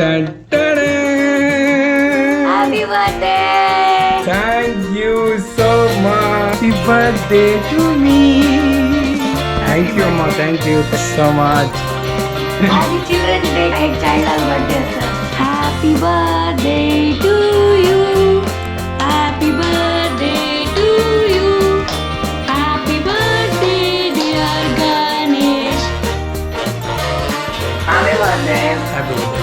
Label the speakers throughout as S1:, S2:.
S1: Dun, dun, dun.
S2: Happy birthday!
S1: Thank you so much. Happy birthday to me. Thank you, Amma. Thank you so much.
S2: Happy Children's Day. एक child birthday असतं. Happy birthday to you. Happy birthday to you. Happy birthday dear Ganesh. Happy birthday.
S1: Happy birthday.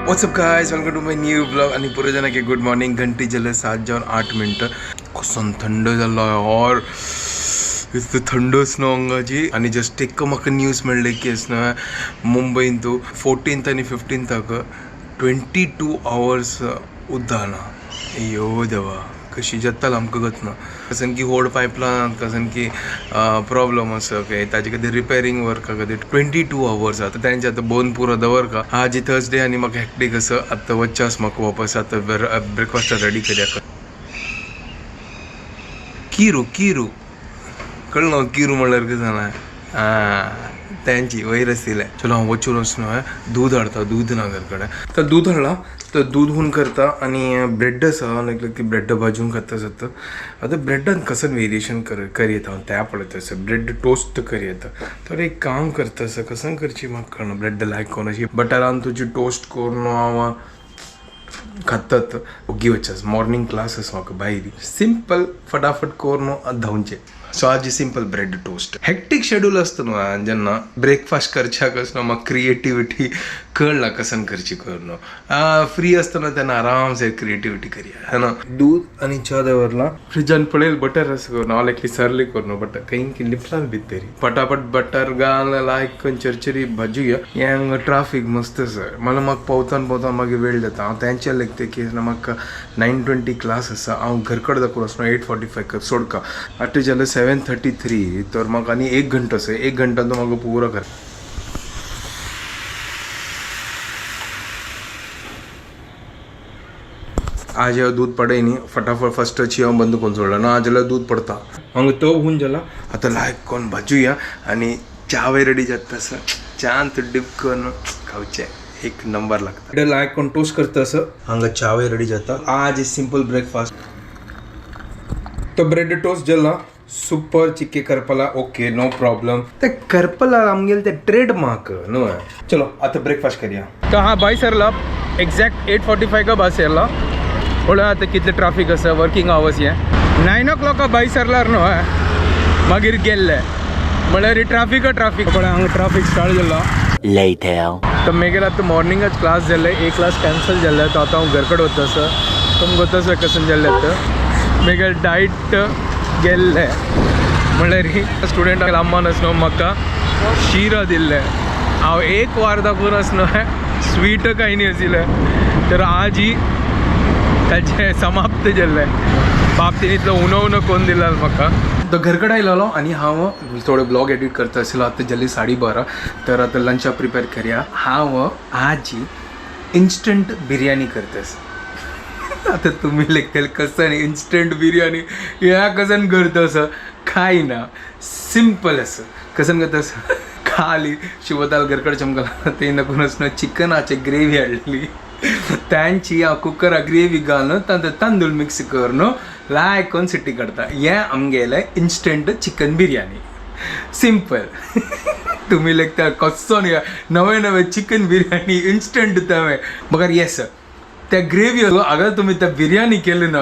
S1: What's up guys, welcome to my new blog. आणि पुरे जणांके good morning. घंटी झालं 7:08. कसं थंड झालं और इतकं थंड असणं अंगाची. आणि जस्ट एक म्हाका न्यूज मेळ्ळी की असणं मुंबईन तू 14th आणि 15th 22 hours उद्दाना. यो देवा, कशी जत्ताल आमकां गतना. कसन की होड पायपलायन कसन की प्रॉब्लम आसा काय ताजे खातीर रिपेरिंग वर्का खातीर 22 hours आता तांचे आतां बोन पुरो दवर का. आज थर्सडे आनी म्हाका हॅक्टीक आसा. आतां वच्चास म्हाका वापस आतां ब्रेकफास्ट रेडी केल्या. किरू कळ्ळो किरू म्हणल्यार कितें जालें. त्यांची वयर आसले. चलो हांव वचून वचून दूध हाडता. दूध ना घर कडेन तर दूध हाडला तर दूध होऊन करता. आणि ब्रेड आसा लायक ती ब्रेड भाजून खाता जाता. आतां ब्रेडान कसं वेरिएशन करी येता हांव त्या पळयता असं ब्रेड टोस्ट करी येता. तर एक काम करता असं कसं करची म्हाका कळना. ब्रेड लायक कोण अशी बटरान तुजी टोस्ट करून हांव खातात. ओगी वच्चास मॉर्निंग क्लास आसा म्हाका भायर. सिंपल फटाफट करून धांवचे. सो आज सिंपल ब्रेड टोस्ट. हॅक्टीक शेड्यूल असतं न्हू जेन्ना ब्रेकफास्ट करच्याक असं म्हाका क्रिएटिविटी कळना कसन करची करून. फ्री असतना तेन्ना आरामसे क्रिएटिविटी करया है ना. दूध आणि च्या दवरला फ्रिजान पळयल बटर असं करून हांव लायक सरली करून बटर काही लिपलाल भितरी फटाफट बटर घाल लायक करून चरचरी भाजूया. हेंग ट्राफीक मस्त आसा. म्हाका पावतान मागीर वेळ जाता. हांव तेंच्या लायक ते केस म्हाका 9:20 क्लास आसा. हांव घर कडेन दाखोवन वचना 8:45 सोडका. आठ जाल्यार 7:33 तर म्हाका आनी 1 घंटो आसा. 1 घंटा तो म्हाका पुरो कर. आज हांव दूध पडय न्ही फटाफट फर्स्ट ची हांव बंद करून सोडला ना जाल्यार दूध पडता. हांगा तो होऊन जाला. आतां लायक कोण भाजूया आणि चावे रेडी जाता असं चांत डिप करून खावचे. एक नंबर लागता. लायक कोण टोस्ट करता असं हांगा चावे रेडी जाता. आज सिंपल ब्रेकफास्ट. तो ब्रेड टोस्ट जाला सुपर चिक्के करपला. Okay no problem. ते करपला आमगेले ते ट्रेडमार्क न्हू. चलो आता ब्रेकफास्ट करूया. तो हाँ बाय सरला एक्झॅक्ट 8:45 का बस येयला. पळय आतां कितलें ट्राफीक आसा. वर्किंग आवर्स हे 9 o'clock बाय सरल्यार न्हू मागीर गेल्ले म्हळ्यार ट्राफीक पळय हांगा ट्राफीक स्टार्ट जाला. तर मेगेर आतां मॉर्निंगाच क्लास जाल्ले. एक क्लास कॅन्सल जाल्ले. तो आतां हांव घर कडेन वता आसा. तुमकां गोत आसा कसन जाल्ले तर मेगेर डायट गेल्ले म्हळ्यार स्टुडंटाक लांबान आसनो म्हाका शिरा दिल्ले. हांव एक वार दाखोवन आसनो स्वीट काही न्ही आशिल्ले. तर आज ही ताचे समाप्त जाल्ले. बाप तिणीतलो उनो कोण दिला म्हाका. तो घर कडेन आयलोलो आणि हांव थोडे ब्लॉग एडिट करता आसलो. आतां जाली 12:30. तर आतां लंचा प्रिपेर करया. हांव आज इन्स्टंट बिर्याणी करतास. आता तुम्ही लेखल कसं इन्स्टंट बिर्याणी ह्या कसन करता असं काही ना. सिंपल असं कसन करता असं खाली शिवताल घरकडे चमकला ते नको नसणं चिकनाची ग्रेव्ही हाडली. त्यांची हांव कुकरा ग्रेव्ही घालून तातूंत तांदूळ मिक्स करून लायक करून सिटी काडटा. हें आमगेलें इन्स्टंट चिकन बिर्याणी. सिंपल. तुम्ही लेखता कसो न्ही नवे चिकन बिर्याणी इन्स्टंट तवे मगर येस त्या ग्रेव्ही अगर तुम्ही त्या बिर्याणी केली ना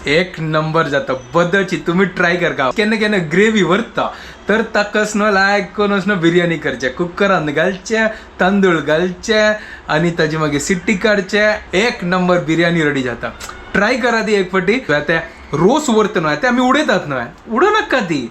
S1: एक नंबर जाता. बदलची तुम्ही ट्राय करता. केन्ना ग्रेव्ही व्हरता तर ताकाच न्हू लायक करून न्हू बिर्याणी करचे. कुकरान घालचे तांदूळ घालचे आणि ताची मागीर सिट्टी काडचे. एक नंबर बिर्याणी रेडी जाता. ट्राय करा ती एक फावटी. त्या रोस व्हरता न्हू ते आमी उडयतात न्हू उडोनाका ती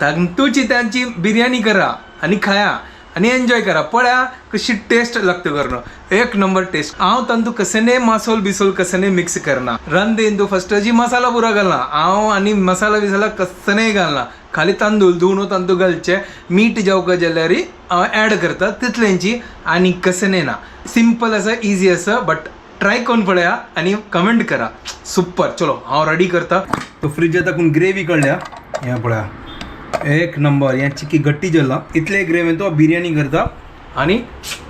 S1: तांतूची त्यांची बिर्याणी करा आणि खाया आणि एन्जॉय करा. पळया कशी टेस्ट लागते करणं. एक नंबर टेस्ट. हांव तांतू कसने मासोल बिसोल कसने मिक्स करना. रंदेन तू फर्स्ट जी मसाला पुरा घालना. हांव आणि मसाला बिसाला कसने घालना. खाली तांदूळ धुवन तांदूळ घालचे. मीठ जावका जाल्यार ॲड करता तितल्यांची आणि कसने ना. सिंपल असं इझी असं बट ट्राय करून पळया आणि कमेंट करा. सुपर. चलो हांव रेडी करता. तो फ्रिजात टाकून ग्रेव्ही काडल्या. ह्या पळया एक नंबर या चिकी गट्टी जाला इतले ग्रेव तो बिर्याणी करता आणि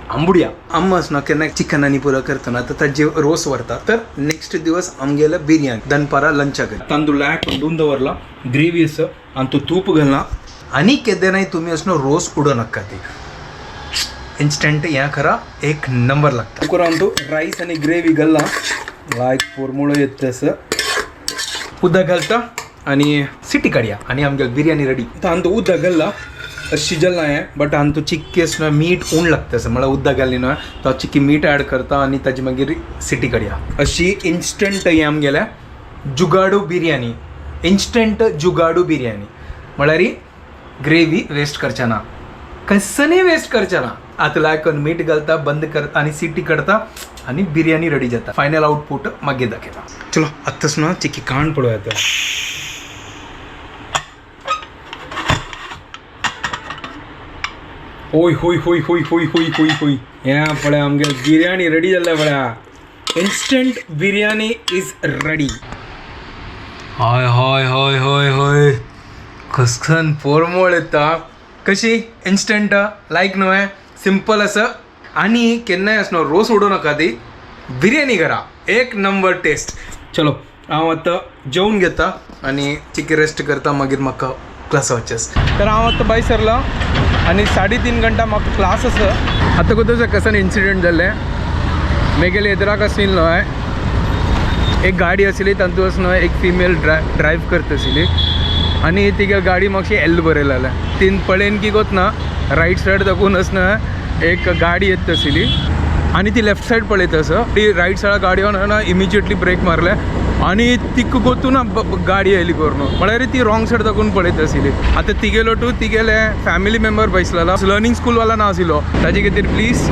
S1: आंबुड्या आम्मास ना केन्ना चिकन आनी पुरो करतना तर ताजे रोस व्हरता तर नेक्स्ट दिवस आमगेला बिर्याणी दनपारा लंचाक तांदूळ लायक दवरला ग्रेवी आसा आनी तो तूप घालना आनी केन्नाय तुमी असलो रोस उडो नाका ती इन्स्टंट या खरा एक नंबर लागता करून तो राईस आणि ग्रेवी घालला लायक पोरमुळो येत तसं उदक घालता आणि सिटी काडया आणि आमगे बिर्याणी रेडी तर तो उदक घालला शिजल नाही बट आणि तो चिक्केस ना मीठ ऊन लागतं असं मला उदक घाली ना तो चिक्की मीठ ॲड करता आणि ताची मागीर सिटी काडया अशी इन्स्टंट ही आमगेल्या जुगाडू बिर्याणी इन्स्टंट जुगाडू बिर्याणी म्हळ्यार ग्रेवी वेस्ट करचे ना कसनय वेस्ट करचे ना आता लायकन मीठ घालता बंद करता आणि सिटी काडता आणि बिर्याणी रेडी जाता फायनल आउटपुट मागीर दाखयता चलो आत्ताच ना चिक्की काण पळोवया आता होय होय होय होय होय होय होय होय या पळय आमगे बिर्याणी रेडी जाल्या पळया इन्स्टंट बिर्याणी इज रेडी हय हय हय हय हय कसखन पोरमोळ येता कशी इन्स्टंट लायक न्हय सिंपल असं आणि केन्नाय असनो रोस उडो नाका ती बिर्याणी करा एक नंबर टेस्ट चलो हांव आतां जेवून घेता आनी चिकी रेस्ट करता मागीर म्हाका क्लास वचस तर हांव आतां भायर सरला आणि 3.5 घंटा म्हाका क्लास आसा आतां कोताचो कसन इन्सिडेंट जाल्लें मेगेले येदराक आसली न्हय एक गाडी आसली तातूंत न्हय एक फिमेल ड्रायव्ह करता आसली आनी तिगे गाडी मातशी एल बरयलें जालें तीन पळयन की कोतना रायट सायड दाखोवन आसना एक गाडी येत आसली आनी ती लेफ्ट सायड पळयता आसा ती रायट सायड गाडी ना इमिजिएटली ब्रेक मारले आणि तिक गोतून गाडी आयली करून म्हळ्यार ती रॉंग सायड दाखोवन पळयत आसली आतां तिगेलो टू तिगेले फॅमिली मेंबर बसलेला लर्निंग स्कूलवाला ना आशिल्लो ताजे खातीर प्लीज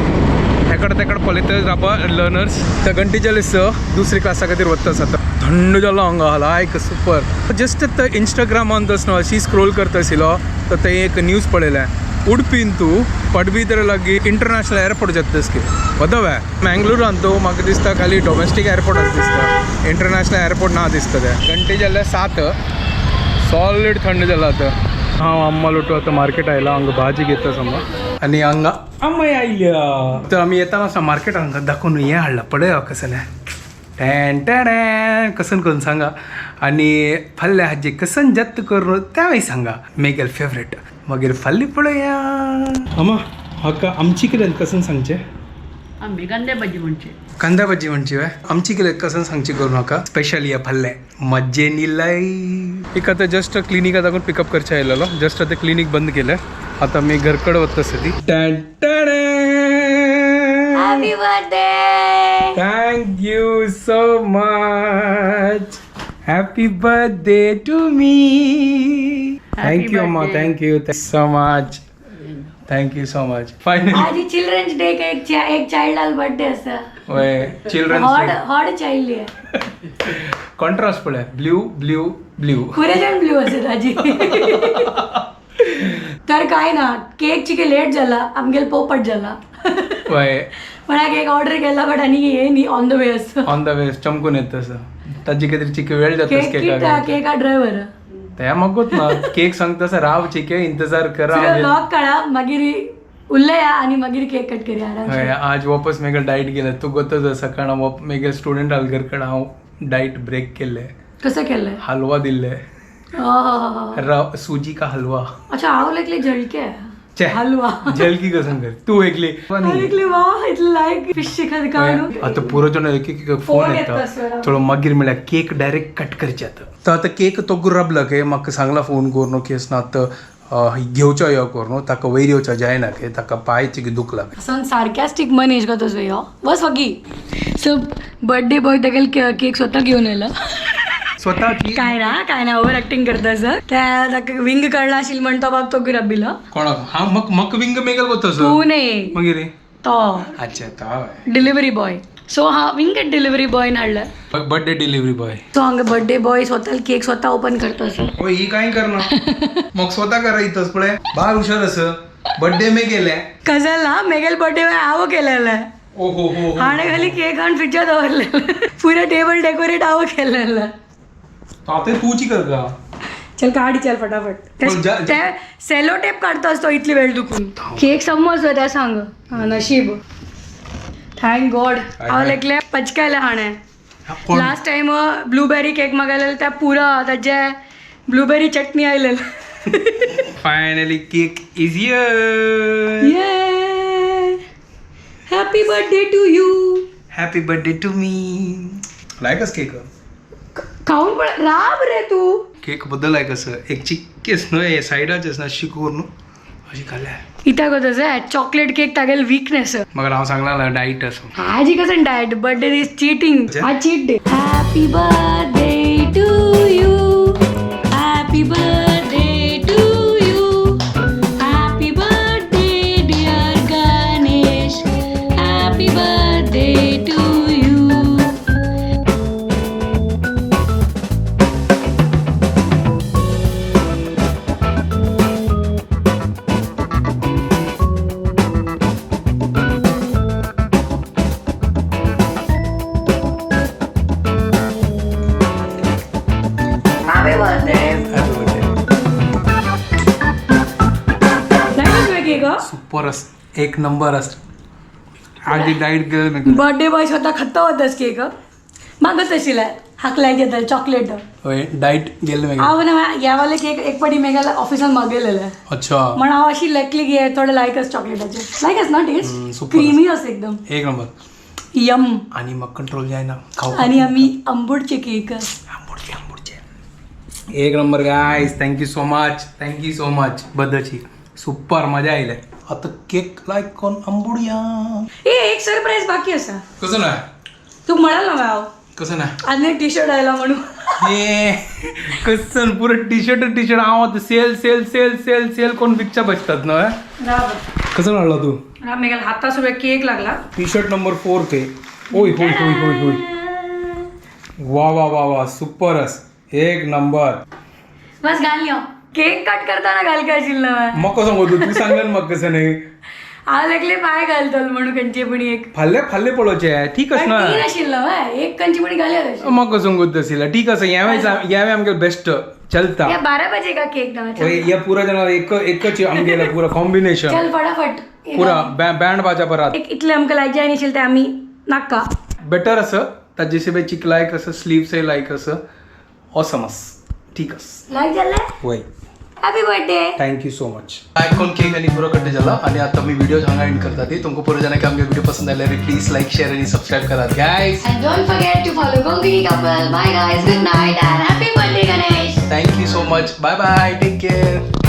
S1: तेकड पळयता राबा लर्नर्स त्या घंटेच्या लिस्ट दुसरी क्लासा खातीर वता आसा थंड जालो हांगा लायक सुपर जस्ट आतां इंस्टाग्रामान तसनो अशी स्क्रोल करता आशिल्लो तर थंय एक न्यूज पळयलें उडपीन तूं पडबिद्र लागीं इंटरनॅशनल एअरपोर्ट जाता की वदवे मँगलोरान तो म्हाका दिसता खाली डोमेस्टीक एअरपोर्टच दिसता इंटरनॅशनल एअरपोर्ट ना दिसता ते घंटे जाल्यार 7 सॉलीड थंड जाला आतां हांव अम्मा लोटू आतां मार्केट आयला हांगा भाजी घेता समज आनी हांगा अम्माय आयल्या तर आमी येता असो मार्केट हांगा दाखोवन हें हाडला पळय कसलें टॅन टॅन कसन करून सांगा आणि फाल्यां हाजी कसन जत्त करून त्यावेळी सांगा मेगेल फेवरेट मागीर फाल्ली पळया अम्मा हाका आमची कितें कसन सांगचें
S2: आम्ही कांदे भाजी म्हणचे
S1: कांदा भाजी म्हणची वय आमची कितें कसन सांगची करून म्हाका स्पेशल या फाल्ले मज्जेनी लाई एक आतां जस्ट क्लिनिका दाखोवन पिकअप करचे आयलेलो जस्ट आतां क्लिनीक बंद केलें आतां आमी घरकडे वता सदी टॅन टॅन
S2: happy birthday
S1: thank you so much happy birthday to me thank you अम्मा thank you so much thank you so much finally
S2: आज चिल्ड्रन्स डे का एक चाइल्ड बर्थडे असा
S1: वय चिल्ड्रन
S2: हॉट चाइल्ड आहे
S1: कॉन्ट्रास्ट पळय ब्ल्यू ब्ल्यू ब्ल्यू
S2: पुरे जण ब्ल्यू असत आजी तर काय ना केक चिके लेट झाला आमगेल पोपट झाला
S1: वय
S2: पण केक ऑर्डर केला बट आणि ये नी ऑन द वे असतो
S1: ऑन द वे चमकून येत तसं ताजी कितें चिके वेळ जातास
S2: केक ड्रायव्हर
S1: त्या मगोत ना केक सांगता सर राव चिके इंतजार करा
S2: लॉक काढा मागीर उरल्या आणि मागीर केक कट करूया
S1: हय, आज वापस मेगेल डायट गेले तू गोतच सकाळ मेगेल स्टुडंट घरकडे हांव डायट ब्रेक केले
S2: कसं केलंय
S1: हलवा दिले सूजी का हलवा
S2: अच्छा हांव लेकले झळके
S1: छे,
S2: हलवा
S1: जलकी कसं कर तू एकली
S2: लेकले वा इतलं लायक फिश खात काढू
S1: आता पुरोजन एक एक फोन येता चलो मागीर म्हळ्यार केक डायरेक्ट कट करचे आता तर आता केक तो गुरबला के म्हाका सांगला फोन करून की असना घेवचो यो करून ताका वयर येवचो जायना के ताका पांयची दुखला
S2: असं सार्कॅस्टिक मनीस का तुझं यो बस वगी सो बर्थडे बॉय तेगेल केक स्वतः घेऊन येला
S1: स्वतःची
S2: काय ना ओव्हर ऍक्टिंग करता सर त्या विंग काढला असेल म्हणतो बाब तो गिराबिला
S1: कोणाक हा मक विंग मेगल गोतस
S2: तू नाही
S1: मागीर
S2: तो
S1: अच्छा ता
S2: डिलिव्हरी बॉय सो हा विंग डिलिव्हरी बॉय हाडला
S1: बर्थडे डिलिव्हरी बॉय
S2: सो हांगा बर्थडे बॉय स्वतः केक स्वतः ओपन करतो सर
S1: ओ ही काय करना मग स्वतः करायचंच पळे बाळ हुशार अस बर्थडे मे गेले
S2: कजल मेगेल बर्थडे हांव केलेला
S1: ओ हो हो
S2: हाणे खाली केक हाडून फ्रिजात दवरलेलं पुरे टेबल डेकोरेट हांव केलेलं
S1: आता तूची कर का
S2: चल काढ चल फटाफट
S1: पण
S2: त्या सेलो टेप काढतो असतो इथली वेळ दुखून केक समजतो त्या सांग हा नशीब थँक गॉड हांव लेकले पचकायला हाणे लास्ट टाइम ब्लूबेरी केक मागयलेलो त्या पुरा त्याचे ब्लूबेरी चटणी आयलेल
S1: finally cake is here.
S2: Happy birthday to you.
S1: Happy birthday to me. लायकच केक
S2: खाऊन पण राब रे तू.
S1: केक बद्दल आहे कसं एक चिक्केस न्हय सायडाचेस ना शिकून अशी खाल्ल्या
S2: इथं कसं आहे चॉकलेट केक तागेल वीकनेस
S1: मग हांव सांगला डायट असो
S2: हाजी कसं डायट बर्थडे इज चीटिंग हा cheat day. Happy birthday to you. Happy birthday to you. Happy birthday dear Ganesh. Happy birthday to you. Happy birthday.
S1: Super अस एक नंबर अस आधी डाईट केलं
S2: बर्थडे बॉय स्वतः खाता होतास केक मागत अशिला हाकलाय घेतात चॉकलेट
S1: होय डाईट गेलं मी
S2: हांव ना यावाले केक एक पडी मेघाला ऑफिसान मागयलेलं
S1: अच्छा
S2: म्हण हांव अशी लेकली घे थोडे लायकच चॉकलेटाचे लायकच ना टेस्ट
S1: super.
S2: क्रीमी असं एकदम
S1: एक नंबर
S2: यम.
S1: आणि मग कंट्रोल जाय ना खाऊ
S2: आणि आम्ही आंबोडचे केक
S1: आंबोडचे एक number guys thank you so much बद्दलची सुपर मजा आयले आता केक लायक कोण आंबोडिया
S2: ए एक सरप्राईज बाकी असा
S1: कसं ना
S2: तू म्हणाल ना हांव
S1: कसं ना
S2: आज एक टी शर्ट आयला म्हणून
S1: हे कसं पुरं टी शर्ट हांव sale sale sale sale sale कोण पिक्चर बसतात ना कसं म्हणला तू
S2: मेघाला हाता सगळं केक लागला
S1: टी शर्ट नंबर 4 के होय होय होय होय होय वा वा वा वा सुपरच एक नंबर
S2: बस घाल यो केक कट करताना घाल काय असेल ना
S1: मग कसं होतो तू सांगेल मग कसं नाही
S2: हांव लागले पाय घालतल म्हणून खंयचे पण एक
S1: फाल्ले पडोचे ठीकच ना
S2: तीन असेल ना एक खंयची पण घाल्या
S1: मग कसं गोत असेल ठीक असं यावे आमगे बेस्ट चलता
S2: या 12 बजे का केक ना
S1: होय, या पुरा जना एकच आमगेला पुरा कॉम्बिनेशन
S2: चल फटाफट
S1: पुरा बँड बाजा परत
S2: एक इतले आमकां लायक जाय नाशिल्ले ते आमी नाका
S1: बेटर असं ताजे शिवाय चिक लायक असं स्लीव्स लायक असं ऑसमस ठीक अस
S2: लायक जाल्ले
S1: होय
S2: happy birthday
S1: thank you so much icon cake आणि पुरो कट्टे झाला आणि आता मी व्हिडिओ हांगा एंड करता ती तुमकां पुरो जाणां की आमगे व्हिडिओ पसंद आयल्यार प्लीज लाईक शेअर आणि सबस्क्राईब करात guys
S2: And don't forget to follow Gongri couple. Bye guys, good night and happy birthday Ganesh.
S1: Thank you so much bye bye take care